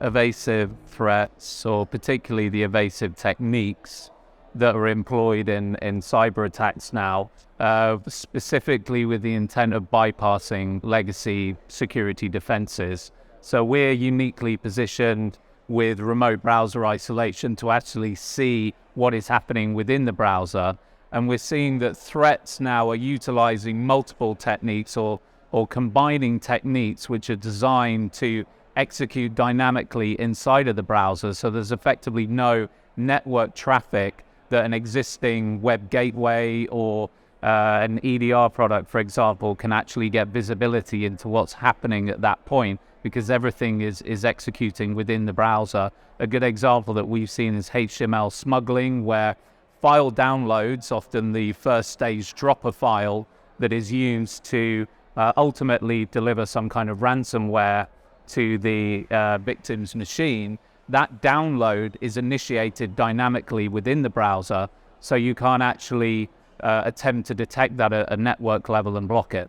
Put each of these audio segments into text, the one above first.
evasive threats, or particularly the evasive techniques that are employed in cyber attacks now, specifically with the intent of bypassing legacy security defenses. So we're uniquely positioned with remote browser isolation to actually see what is happening within the browser. And we're seeing that threats now are utilizing multiple techniques or combining techniques which are designed to execute dynamically inside of the browser. So there's effectively no network traffic that an existing web gateway or an EDR product, for example, can actually get visibility into what's happening at that point, because everything is executing within the browser. A good example that we've seen is HTML smuggling, where file downloads, often the first stage dropper file that is used to ultimately deliver some kind of ransomware to the victim's machine, that download is initiated dynamically within the browser, so you can't actually attempt to detect that at a network level and block it.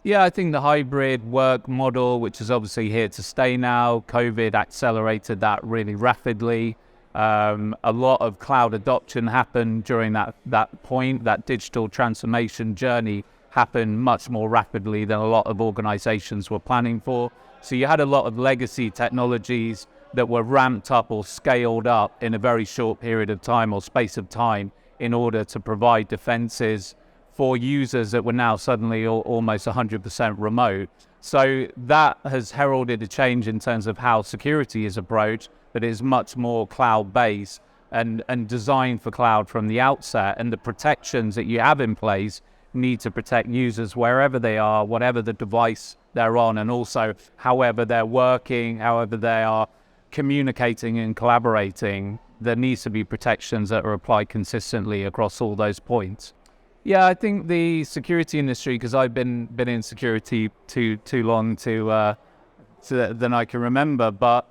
Yeah, I think the hybrid work model, which is obviously here to stay now, COVID accelerated that really rapidly. A lot of cloud adoption happened during that point. That digital transformation journey happened much more rapidly than a lot of organizations were planning for. So you had a lot of legacy technologies that were ramped up or scaled up in a very short period of time or space of time in order to provide defenses for users that were now suddenly almost 100% remote. So that has heralded a change in terms of how security is approached, that is much more cloud-based and designed for cloud from the outset. And the protections that you have in place need to protect users wherever they are, whatever the device they're on, and also however they're working, however they are communicating and collaborating. There needs to be protections that are applied consistently across all those points. Yeah, I think the security industry, because I've been in security too long than I can remember, but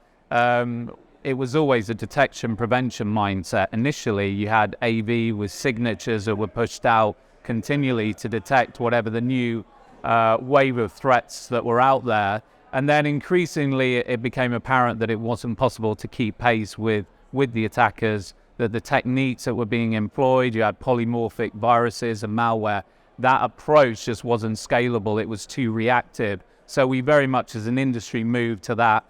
it was always a detection prevention mindset. Initially, you had AV with signatures that were pushed out continually to detect whatever the new wave of threats that were out there. And then increasingly, it became apparent that it wasn't possible to keep pace with the attackers, that the techniques that were being employed, you had polymorphic viruses and malware, that approach just wasn't scalable. It was too reactive. So we very much as an industry moved to that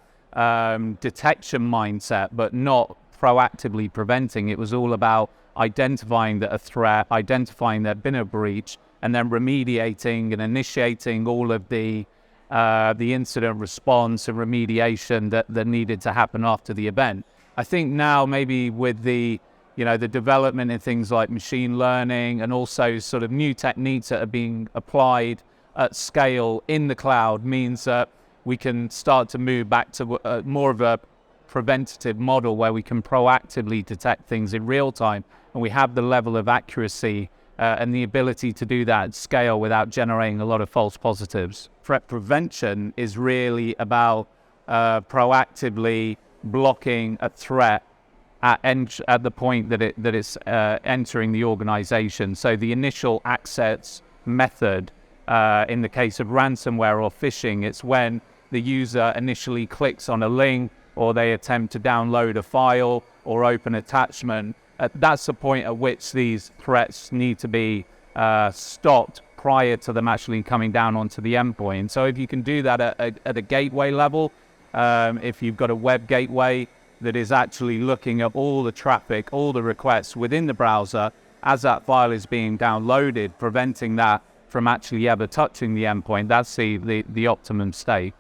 detection mindset, but not proactively preventing. It was all about identifying that a threat, identifying there'd been a breach, and then remediating and initiating all of the incident response and remediation that needed to happen after the event. I think now maybe with the development in things like machine learning and also sort of new techniques that are being applied at scale in the cloud means that we can start to move back to more of a preventative model where we can proactively detect things in real time, and we have the level of accuracy and the ability to do that at scale without generating a lot of false positives. Threat prevention is really about proactively blocking a threat at the point that it's entering the organization. So the initial access method, in the case of ransomware or phishing, it's when the user initially clicks on a link or they attempt to download a file or open attachment. That's the point at which these threats need to be stopped prior to them actually coming down onto the endpoint. So if you can do that at a gateway level, if you've got a web gateway that is actually looking at all the traffic, all the requests within the browser as that file is being downloaded, preventing that from actually ever touching the endpoint, that's the optimum state.